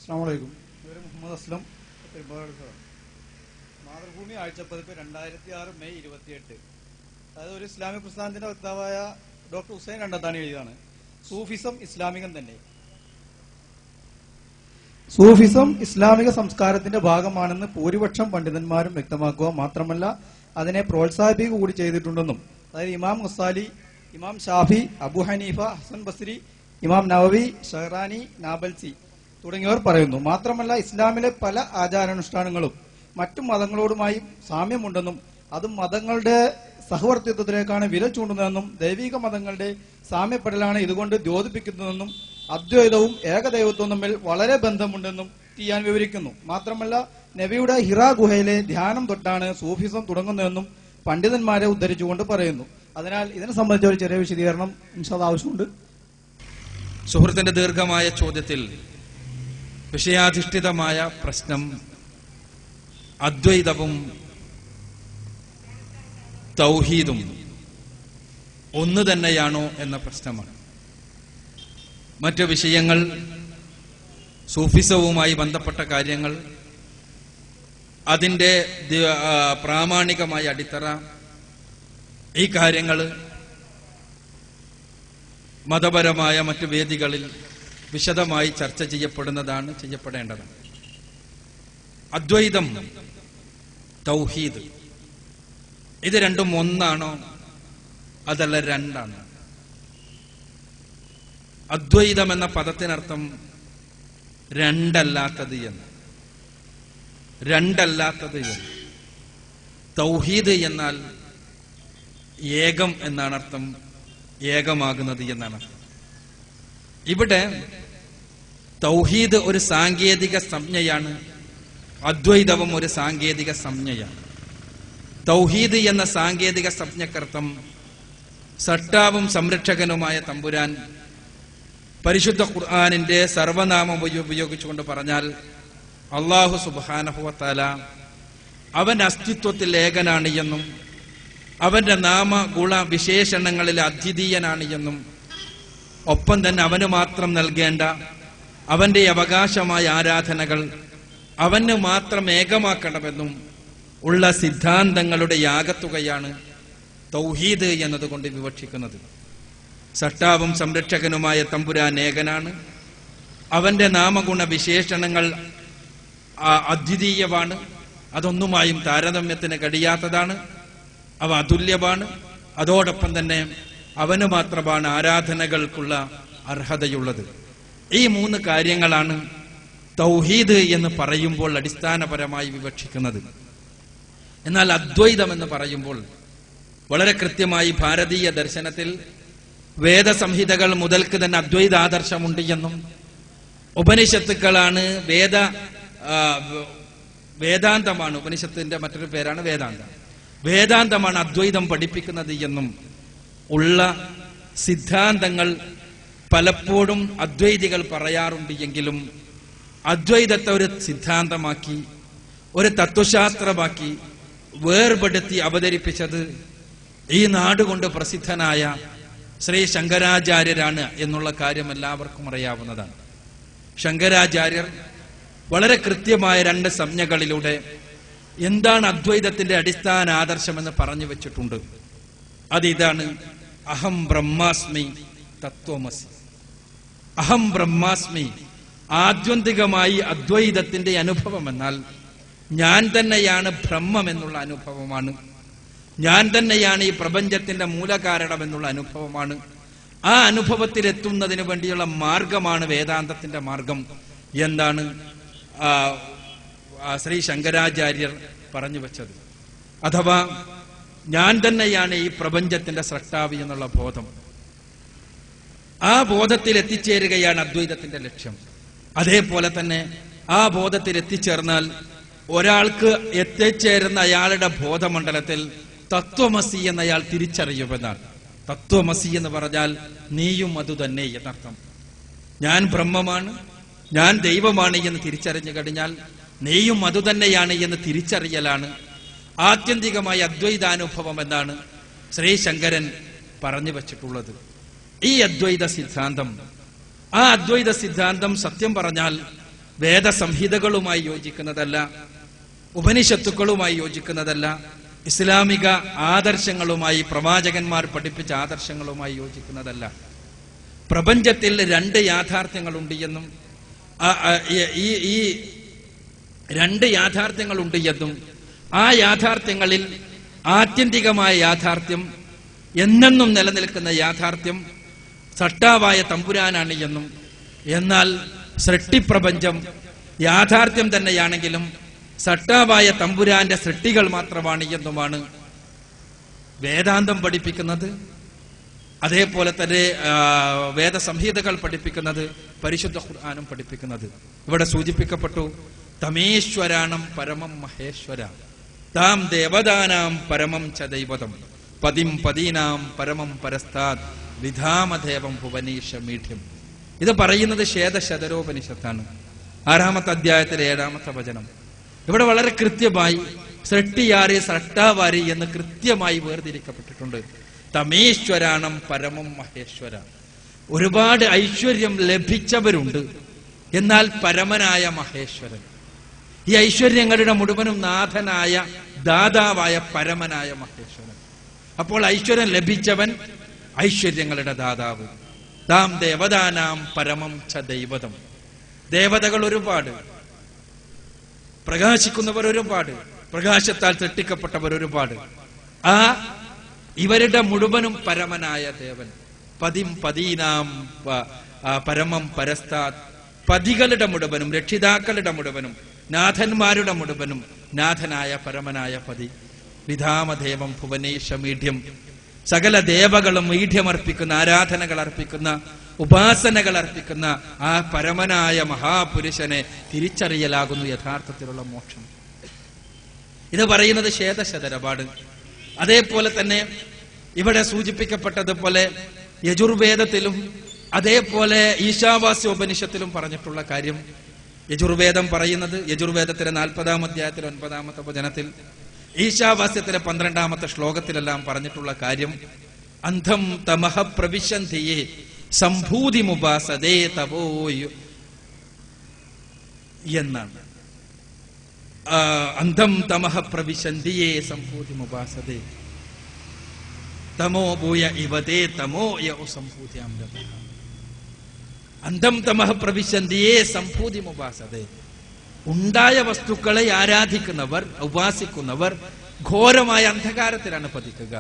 അസ്സലാമു അലൈക്കും. പേര് മുഹമ്മദ് അസ്ലം, പെരുമ്പാവൂർ. മാതൃഭൂമി ആഴ്ചപ്പതിപ്പ് 2006 മെയ് 28. അതായത് ഒരു ഇസ്ലാമിക പ്രസ്ഥാനത്തിന്റെ വക്താവായ ഡോക്ടർ ഹുസൈൻ കണ്ടത്താണി എഴുതിയതാണ്. സൂഫിസം ഇസ്ലാമികം തന്നെ. സൂഫിസം ഇസ്ലാമിക സംസ്കാരത്തിന്റെ ഭാഗമാണെന്ന് ഭൂരിപക്ഷം പണ്ഡിതന്മാരും വ്യക്തമാക്കുക മാത്രമല്ല അതിനെ പ്രോത്സാഹിപ്പിക്കുക കൂടി ചെയ്തിട്ടുണ്ടെന്നും, അതായത് ഇമാം ഗസാലി, ഇമാം ഷാഫി, അബു ഹനീഫ, ഹസൻ ബസ്രി, ഇമാം നവവി, ഷഹ്റാനി, നാബൽസി തുടങ്ങിയവർ പറയുന്നു. മാത്രമല്ല ഇസ്ലാമിലെ പല ആചാരാനുഷ്ഠാനങ്ങളും മറ്റു മതങ്ങളോടുമായി സാമ്യമുണ്ടെന്നും അതും മതങ്ങളുടെ സഹവർത്തിത്വത്തിലേക്കാണ് വിരൽ ചൂണ്ടുന്നതെന്നും ദൈവിക മതങ്ങളുടെ സാമ്യപ്പെടലാണ് ഇതുകൊണ്ട് ദ്യോതിപ്പിക്കുന്നതെന്നും അദ്വൈതവും ഏകദൈവത്വവും തമ്മിൽ വളരെ ബന്ധമുണ്ടെന്നും ടിയാൻ വിവരിക്കുന്നു. മാത്രമല്ല നബിയുടെ ഹിറാ ഗുഹയിലെ ധ്യാനം തൊട്ടാണ് സൂഫിസം തുടങ്ങുന്നതെന്നും പണ്ഡിതന്മാരെ ഉദ്ധരിച്ചുകൊണ്ട് പറയുന്നു. അതിനാൽ ഇതിനെ സംബന്ധിച്ച ഒരു ചെറിയ വിശദീകരണം ഇൻഷാല്ലാഹ് ആവശ്യമുണ്ട്. സുഹൃത്തിന്റെ ദീർഘമായ ചോദ്യത്തിൽ വിഷയാധിഷ്ഠിതമായ പ്രശ്നം അദ്വൈതവും തൗഹീദും ഒന്ന് തന്നെയാണോ എന്ന പ്രശ്നമാണ്. മറ്റു വിഷയങ്ങൾ, സൂഫിസവുമായി ബന്ധപ്പെട്ട കാര്യങ്ങൾ, അതിന്റെ പ്രാമാണികമായ അടിത്തറ, ഈ കാര്യങ്ങൾ മതപരമായ മറ്റു വേദികളിൽ വിശദമായി ചർച്ച ചെയ്യപ്പെടേണ്ടതാണ്. അദ്വൈതം, തൗഹീദ് ഇത് രണ്ടും ഒന്നാണോ അതല്ല രണ്ടാണോ? അദ്വൈതം എന്ന പദത്തിനർത്ഥം രണ്ടല്ലാത്തത് എന്ന്. തൗഹീദ് എന്നാൽ ഏകം എന്നാണ് അർത്ഥം, ഏകമാകുന്നത് എന്നാണ് അർത്ഥം. ഇവിടെ തൗഹീദ് ഒരു സാങ്കേതിക സംജ്ഞയാണ്, അദ്വൈതവും ഒരു സാങ്കേതിക സംജ്ഞയാണ്. തൗഹീദ് എന്ന സാങ്കേതിക സംജ്ഞക്കർത്ഥം സട്ടാവും സംരക്ഷകനുമായ തമ്പുരാൻ പരിശുദ്ധ ഖുർആനിന്റെ സർവനാമം ഉപയോഗിച്ചുകൊണ്ട് പറഞ്ഞാൽ അല്ലാഹു സുബ്ഹാനഹു വ തആല അവന്റെ അസ്തിത്വത്തിൽ ഏകനാണ് എന്നും അവന്റെ നാമ ഗുണ വിശേഷണങ്ങളിൽ അദ്വിതീയനാണ് എന്നും ഒപ്പം തന്നെ അവന് മാത്രം നൽകേണ്ട അവന്റെ അവകാശമായ ആരാധനകൾ അവന് മാത്രം ഏകമാക്കണമെന്നും ഉള്ള സിദ്ധാന്തങ്ങളുടെ യാഗത്തുകയാണ് തൗഹീദ് എന്നതുകൊണ്ട് വിവക്ഷിക്കുന്നത്. സട്ടാവും സംരക്ഷകനുമായ തമ്പുരാൻ ഏകനാണ്, അവന്റെ നാമഗുണ വിശേഷണങ്ങൾ അദ്വിതീയമാണ്, അതൊന്നുമായും താരതമ്യത്തിന് കഴിയാത്തതാണ്, അവ അതുല്യമാണ്. അതോടൊപ്പം തന്നെ അവന് മാത്രമാണ് ആരാധനകൾക്കുള്ള അർഹതയുള്ളത്. ഈ മൂന്ന് കാര്യങ്ങളാണ് തൗഹീദ് എന്ന് പറയുമ്പോൾ അടിസ്ഥാനപരമായി വിവക്ഷിക്കുന്നത്. എന്നാൽ അദ്വൈതം എന്ന് പറയുമ്പോൾ വളരെ കൃത്യമായി ഭാരതീയ ദർശനത്തിൽ വേദസംഹിതകൾ മുതൽക്ക് തന്നെ അദ്വൈത ആദർശമുണ്ട് എന്നും ഉപനിഷത്തുക്കളാണ് വേദാന്തമാണ്, ഉപനിഷത്തിന്റെ മറ്റൊരു പേരാണ് വേദാന്തം, വേദാന്തമാണ് അദ്വൈതം പഠിപ്പിക്കുന്നത് എന്നും ഉള്ള സിദ്ധാന്തങ്ങൾ പലപ്പോഴും അദ്വൈതികൾ പറയാറുണ്ട്. എങ്കിലും അദ്വൈതത്തെ ഒരു സിദ്ധാന്തമാക്കി, ഒരു തത്വശാസ്ത്രമാക്കി വേർപെടുത്തി അവതരിപ്പിച്ചത് ഈ നാടുകൊണ്ട് പ്രസിദ്ധനായ ശ്രീ ശങ്കരാചാര്യരാണ് എന്നുള്ള കാര്യം എല്ലാവർക്കും അറിയാവുന്നതാണ്. ശങ്കരാചാര്യർ വളരെ കൃത്യമായ രണ്ട് സംജ്ഞകളിലൂടെ എന്താണ് അദ്വൈതത്തിന്റെ അടിസ്ഥാന ആദർശമെന്ന് പറഞ്ഞു വെച്ചിട്ടുണ്ട്. അതിതാണ്: അഹം ബ്രഹ്മാസ്മി തത്വമസി. അഹം ബ്രഹ്മാസ്മി, ആത്യന്തികമായി അദ്വൈതത്തിന്റെ അനുഭവം എന്നാൽ ഞാൻ തന്നെയാണ് ബ്രഹ്മം എന്നുള്ള അനുഭവമാണ്, ഞാൻ തന്നെയാണ് ഈ പ്രപഞ്ചത്തിന്റെ മൂലകാരണം എന്നുള്ള അനുഭവമാണ്. ആ അനുഭവത്തിലെത്തുന്നതിന് വേണ്ടിയുള്ള മാർഗമാണ് വേദാന്തത്തിന്റെ മാർഗം എന്നാണ് ശ്രീ ശങ്കരാചാര്യർ പറഞ്ഞു വെച്ചത്. അഥവാ ഞാൻ തന്നെയാണ് ഈ പ്രപഞ്ചത്തിന്റെ സ്രഷ്ടാവ് എന്നുള്ള ബോധം. ആ ബോധത്തിൽ എത്തിച്ചേരുകയാണ് അദ്വൈതത്തിന്റെ ലക്ഷ്യം. അതേപോലെ തന്നെ ആ ബോധത്തിൽ എത്തിച്ചേർന്നാൽ ഒരാൾക്ക് എത്തിച്ചേരുന്ന അയാളുടെ ബോധമണ്ഡലത്തിൽ തത്വമസി എന്നയാൾ തിരിച്ചറിയുമെന്നാണ്. തത്വമസി എന്ന് പറഞ്ഞാൽ നീയും അത് തന്നെ എന്നർത്ഥം. ഞാൻ ബ്രഹ്മമാണ്, ഞാൻ ദൈവമാണ് എന്ന് തിരിച്ചറിഞ്ഞു കഴിഞ്ഞാൽ നീയും അതുതന്നെയാണ് എന്ന് തിരിച്ചറിയലാണ് ആത്യന്തികമായ അദ്വൈതാനുഭവം എന്നാണ് ശ്രീ ശങ്കരൻ പറഞ്ഞു വച്ചിട്ടുള്ളത്. ഈ അദ്വൈത സിദ്ധാന്തം, ആ അദ്വൈത സിദ്ധാന്തം സത്യം പറഞ്ഞാൽ വേദസംഹിതകളുമായി യോജിക്കുന്നതല്ല, ഉപനിഷത്തുക്കളുമായി യോജിക്കുന്നതല്ല, ഇസ്ലാമിക ആദർശങ്ങളുമായി, പ്രവാചകന്മാർ പഠിപ്പിച്ച ആദർശങ്ങളുമായി യോജിക്കുന്നതല്ല. പ്രപഞ്ചത്തിൽ രണ്ട് യാഥാർത്ഥ്യങ്ങളുണ്ട് എന്നും ഈ രണ്ട് യാഥാർത്ഥ്യങ്ങളുണ്ട് എന്നും ആ യാഥാർത്ഥ്യങ്ങളിൽ ആത്യന്തികമായ യാഥാർത്ഥ്യം, എന്നെന്നും നിലനിൽക്കുന്ന യാഥാർത്ഥ്യം സട്ടാവായ തമ്പുരാനാണ് എന്നും, എന്നാൽ സൃഷ്ടിപ്രപഞ്ചം യാഥാർത്ഥ്യം തന്നെയാണെങ്കിലും സട്ടാവായ തമ്പുരാന്റെ സൃഷ്ടികൾ മാത്രമാണ് എന്നുമാണ് വേദാന്തം പഠിപ്പിക്കുന്നത്. അതേപോലെ തന്നെ വേദസംഹിതകൾ പഠിപ്പിക്കുന്നത്, പരിശുദ്ധ ഖുർആനും പഠിപ്പിക്കുന്നത്. ഇവിടെ സൂചിപ്പിക്കപ്പെട്ടു, തമേശ്വരാണം പരമം മഹേശ്വര, താം ദേവതാനാം പരമം ച ദൈവതം, പതിം പദീനാം പരമം പരസ്താത്, വിധാമദേവം ഭുവനീഷ മീഠ്യം. ഇത് പറയുന്നത് ശ്വേതശതരോപനിഷത്താണ്, 6-ാമത്തെ അധ്യായത്തിലെ 7-ാമത്തെ വചനം. ഇവിടെ വളരെ കൃത്യമായി സൃഷ്ടിയാര് സൃഷ്ടാവാര് എന്ന് കൃത്യമായി വേർതിരിക്കപ്പെട്ടിട്ടുണ്ട്. തമേശ്വരാണം പരമം മഹേശ്വര. ഒരുപാട് ഐശ്വര്യം ലഭിച്ചവരുണ്ട്, എന്നാൽ പരമനായ മഹേശ്വരൻ, ഈ ഐശ്വര്യങ്ങളുടെ മുഴുവനും നാഥനായ ദാതാവായ പരമനായ മഹേശ്വരൻ. അപ്പോൾ ഐശ്വര്യം ലഭിച്ചവൻ ഐശ്വര്യങ്ങളുടെ ദാതാവ്. താം ദേവതാനാം പരമം ച ദൈവതം. ദേവതകൾ ഒരുപാട്, പ്രകാശിക്കുന്നവർ ഒരുപാട്, പ്രകാശത്താൽ സൃഷ്ടിക്കപ്പെട്ടവർ ഒരുപാട്. ആ ഇവരുടെ മുഴുവനും പരമനായ ദേവൻ. പതിം പദീനാം പരമം പരസ്താത്. പതികളുടെ മുഴുവനും, രക്ഷിതാക്കളുടെ മുഴുവനും, നാഥന്മാരുടെ മുഴുവനും നാഥനായ പരമനായ പതി. വിധാമദേവം ഭുവനേശ മീഢ്യം. സകല ദേവകളും മീഢ്യമർപ്പിക്കുന്ന, ആരാധനകൾ അർപ്പിക്കുന്ന, ഉപാസനകൾ അർപ്പിക്കുന്ന ആ പരമനായ മഹാപുരുഷനെ തിരിച്ചറിയലാകുന്നു യഥാർത്ഥത്തിലുള്ള മോക്ഷം. ഇത് പറയുന്നത് ശ്വേതശതരപാട്. അതേപോലെ തന്നെ ഇവിടെ സൂചിപ്പിക്കപ്പെട്ടതുപോലെ യജുർവേദത്തിലും അതേപോലെ ഈശാവാസ്യോപനിഷത്തിലും പറഞ്ഞിട്ടുള്ള കാര്യം, യജുർവേദം പറയുന്നത്, യജുർവേദത്തിലെ 40-ാം അധ്യായത്തിൽ 9-ാമത്തെ വചനത്തിൽ, ഈശാവാസ്യത്തിലെ 12-ാമത്തെ ശ്ലോകത്തിലെല്ലാം പറഞ്ഞിട്ടുള്ള കാര്യം, അന്ധം തമഹ പ്രവിശന്ധിയേ സംഭൂതിമുപാസതേ തവോ എന്നാണ്. അന്ധം തമഹ പ്രവിശന്ധിയേ സംഭൂതിമുപാസതേ തമോ ഭൂയ ഇവതേ തമോ യോ സംഭൂതിയാം. അന്ധം തമഹ പ്രവിശന്ധിയേ സംഭൂതിമുപാസതേ. ഉണ്ടായ വസ്തുക്കളെ ആരാധിക്കുന്നവർ, ഉപാസിക്കുന്നവർ ഘോരമായ അന്ധകാരത്തിലാണ് പതിക്കുക.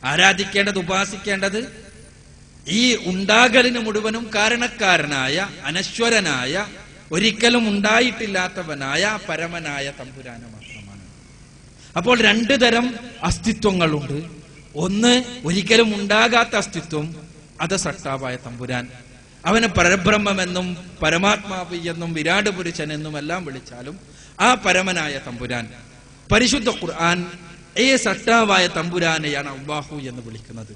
ആരാധിക്കേണ്ടത്, ഉപാസിക്കേണ്ടത് ഈ ഉണ്ടാകലിന് മുഴുവനും കാരണക്കാരനായ, അനശ്വരനായ, ഒരിക്കലും ഉണ്ടായിട്ടില്ലാത്തവനായ പരമനായ തമ്പുരാനെ മാത്രമാണ്. അപ്പോൾ രണ്ടു തരം അസ്തിത്വങ്ങളുണ്ട്. ഒന്ന് ഒരിക്കലും ഉണ്ടാകാത്ത അസ്തിത്വം, അത് സൃഷ്ടാവായ തമ്പുരാൻ. അവനെ പരബ്രഹ്മമെന്നും പരമാത്മാവ് എന്നും വിരാട് പുരുഷൻ എന്നും എല്ലാം വിളിച്ചാലും ആ പരമനായ തമ്പുരാൻ. പരിശുദ്ധ ഖുർആൻ ഈ സൃഷ്ടാവായ തമ്പുരാനെയാണ് അല്ലാഹു എന്ന് വിളിക്കുന്നത്.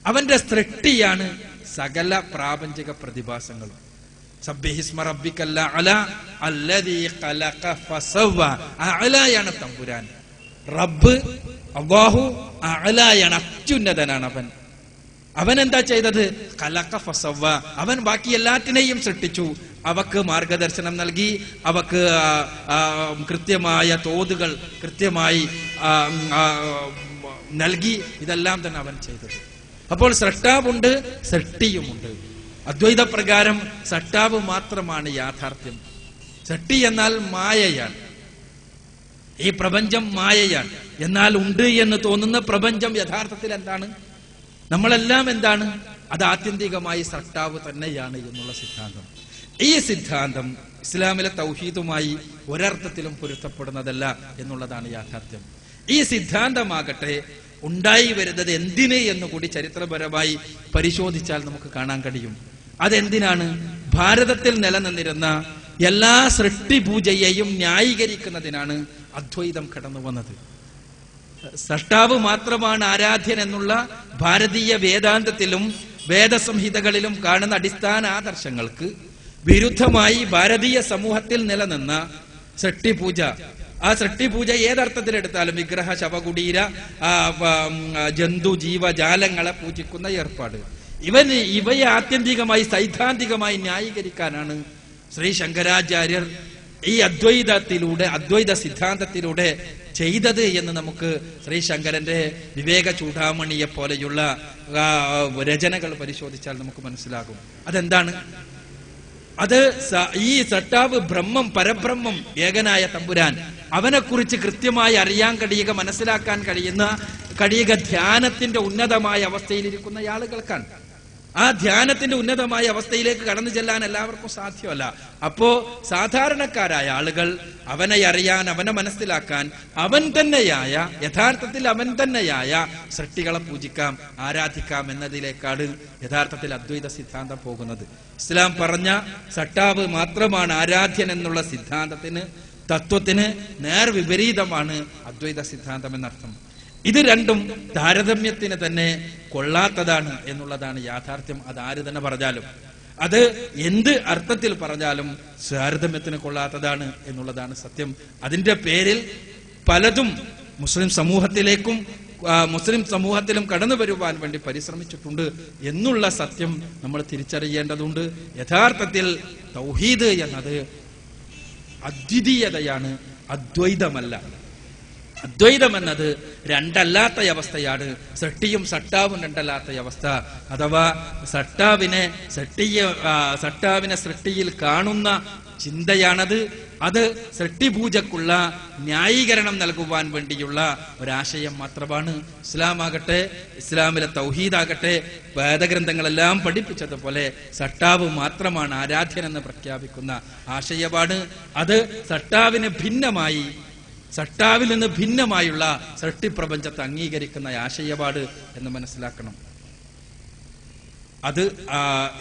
അവന്റെ സൃഷ്ടിയാണ് സകല പ്രാപഞ്ചിക പ്രതിഭാസങ്ങളും. സബ്ബിഹിസ്മ റബ്ബിക്കൽ അഅല അല്ലദീ ഖലഖ ഫസവ്വ. അഅലയാണ് തമ്പുരാൻ. റബ്ബ് അല്ലാഹു അഅലയാണ്, അത്യുന്നതനാണ് അവൻ. അവൻ എന്താ ചെയ്തത്? ഖലഖ ഫസവ്വ. അവൻ ബാക്കി എല്ലാറ്റിനെയും സൃഷ്ടിച്ചു, അവക്ക് മാർഗദർശനം നൽകി, അവക്ക് കൃത്യമായ തോതുകൾ കൃത്യമായി നൽകി. ഇതെല്ലാം തന്നെ അവൻ ചെയ്തത്. അപ്പോൾ സൃഷ്ടാവുണ്ട്, സൃഷ്ടിയുമുണ്ട്. അദ്വൈത പ്രകാരം സൃഷ്ടാവ് മാത്രമാണ് യാഥാർത്ഥ്യം. സൃഷ്ടി എന്നാൽ മായയാണ്. ഈ പ്രപഞ്ചം മായയാണ്. എന്നാൽ ഉണ്ട് എന്ന് തോന്നുന്ന പ്രപഞ്ചം യഥാർത്ഥത്തിൽ എന്താണ്? നമ്മളെല്ലാം എന്താണ്? അത് ആത്യന്തികമായി സൃഷ്ടാവ് തന്നെയാണ് എന്നുള്ള സിദ്ധാന്തം. ഈ സിദ്ധാന്തം ഇസ്ലാമിലെ തൗഹീദുമായി ഒരർത്ഥത്തിലും പൊരുത്തപ്പെടുന്നതല്ല എന്നുള്ളതാണ് യാഥാർത്ഥ്യം. ഈ സിദ്ധാന്തമാകട്ടെ ഉണ്ടായി വരുന്നത് എന്തിന് എന്നുകൂടി ചരിത്രപരമായി പരിശോധിച്ചാൽ നമുക്ക് കാണാൻ കഴിയും. അതെന്തിനാണ്? ഭാരതത്തിൽ നിലനിന്നിരുന്ന എല്ലാ സൃഷ്ടിപൂജയെയും ന്യായീകരിക്കുന്നതിനാണ് അദ്വൈതം കടന്നു വന്നത്. സൃഷ്ടാവ് മാത്രമാണ് ആരാധ്യൻ എന്നുള്ള ഭാരതീയ വേദാന്തത്തിലും വേദസംഹിതകളിലും കാണുന്ന അടിസ്ഥാന ആദർശങ്ങൾക്ക് വിരുദ്ധമായി ഭാരതീയ സമൂഹത്തിൽ നിലനിന്ന സൃഷ്ടിപൂജ, ആ സൃഷ്ടിപൂജ ഏതർത്ഥത്തിലെടുത്താലും വിഗ്രഹ, ശവകുടീര, ജന്തു, ജീവജാലങ്ങളെ പൂജിക്കുന്ന ഏർപ്പാട്, ഇവയെ ആത്യന്തികമായി സൈദ്ധാന്തികമായി ന്യായീകരിക്കാനാണ് ശ്രീ ശങ്കരാചാര്യർ ഈ അദ്വൈത സിദ്ധാന്തത്തിലൂടെ ചെയ്തത് എന്ന് നമുക്ക് ശ്രീ ശങ്കരന്റെ വിവേക ചൂടാമണിയെ പോലെയുള്ള രചനകൾ പരിശോധിച്ചാൽ നമുക്ക് മനസ്സിലാകും. അതെന്താണ്? അത് ഈ സട്ടാവ് ബ്രഹ്മം, പരബ്രഹ്മം, ഏകനായ തമ്പുരാൻ, അവനെക്കുറിച്ച് കൃത്യമായി അറിയാൻ കഴിയുക, മനസ്സിലാക്കാൻ കഴിയുക ധ്യാനത്തിന്റെ ഉന്നതമായ അവസ്ഥയിലിരിക്കുന്ന ആളുകൾക്കാണ്. ആ ധ്യാനത്തിന്റെ ഉന്നതമായ അവസ്ഥയിലേക്ക് കടന്നു ചെല്ലാൻ എല്ലാവർക്കും സാധ്യമല്ല. അപ്പോ സാധാരണക്കാരായ ആളുകൾ അവനെ അറിയാൻ, അവനെ മനസ്സിലാക്കാൻ, യഥാർത്ഥത്തിൽ അവൻ തന്നെയായ സൃഷ്ടികളെ പൂജിക്കാം, ആരാധിക്കാം എന്നതിലേക്കാണ് യഥാർത്ഥത്തിൽ അദ്വൈത സിദ്ധാന്തം പോകുന്നത്. ഇസ്ലാം പറഞ്ഞ സട്ടാവ് മാത്രമാണ് ആരാധ്യൻ എന്നുള്ള തത്വത്തിന് നേർവിപരീതമാണ് അദ്വൈത സിദ്ധാന്തം എന്നർത്ഥം. ഇത് രണ്ടും താരതമ്യത്തിന് തന്നെ കൊള്ളാത്തതാണ് എന്നുള്ളതാണ് യാഥാർത്ഥ്യം. അതാര് തന്നെ പറഞ്ഞാലും, അത് എന്ത് അർത്ഥത്തിൽ പറഞ്ഞാലും താരതമ്യത്തിന് കൊള്ളാത്തതാണ് എന്നുള്ളതാണ് സത്യം. അതിന്റെ പേരിൽ പലതും മുസ്ലിം സമൂഹത്തിലും കടന്നു വരുവാൻ വേണ്ടി പരിശ്രമിച്ചിട്ടുണ്ട് എന്നുള്ള സത്യം നമ്മൾ തിരിച്ചറിയേണ്ടതുണ്ട്. യഥാർത്ഥത്തിൽ തൗഹീദ് എന്നത് അദ്വിതീയതയാണ്, അദ്വൈതമല്ല. അദ്വൈതം എന്നത് രണ്ടല്ലാത്ത അവസ്ഥയാണ്. സൃഷ്ടിയും സട്ടാവും രണ്ടല്ലാത്ത അവസ്ഥ. അഥവാ സട്ടാവിനെ സൃഷ്ടിയിൽ കാണുന്ന ചിന്തയാണത്. അത് സൃഷ്ടിപൂജക്കുള്ള ന്യായീകരണം നൽകുവാൻ വേണ്ടിയുള്ള ഒരാശയം മാത്രമാണ്. ഇസ്ലാമിലെ തൗഹീദാകട്ടെ, വേദഗ്രന്ഥങ്ങളെല്ലാം പഠിപ്പിച്ചതുപോലെ സട്ടാവ് മാത്രമാണ് ആരാധ്യനെന്ന് പ്രഖ്യാപിക്കുന്ന ആശയമാണ്. അത് സട്ടാവിൽ നിന്ന് ഭിന്നമായുള്ള സൃഷ്ടിപ്രപഞ്ചത്തെ അംഗീകരിക്കുന്ന ആശയപാട് എന്ന് മനസ്സിലാക്കണം.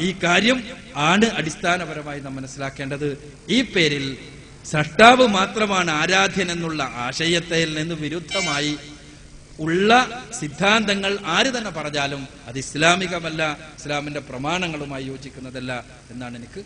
ഈ കാര്യം ആണ് അടിസ്ഥാനപരമായി നാം മനസ്സിലാക്കേണ്ടത്. ഈ പേരിൽ സട്ടാവ് മാത്രമാണ് ആരാധ്യൻ എന്നുള്ള ആശയത്തിൽ നിന്ന് വിരുദ്ധമായി ഉള്ള സിദ്ധാന്തങ്ങൾ ആര് തന്നെ പറഞ്ഞാലും അത് ഇസ്ലാമികമല്ല, ഇസ്ലാമിന്റെ പ്രമാണങ്ങളുമായി യോജിക്കുന്നതല്ല എന്നാണ് എനിക്ക്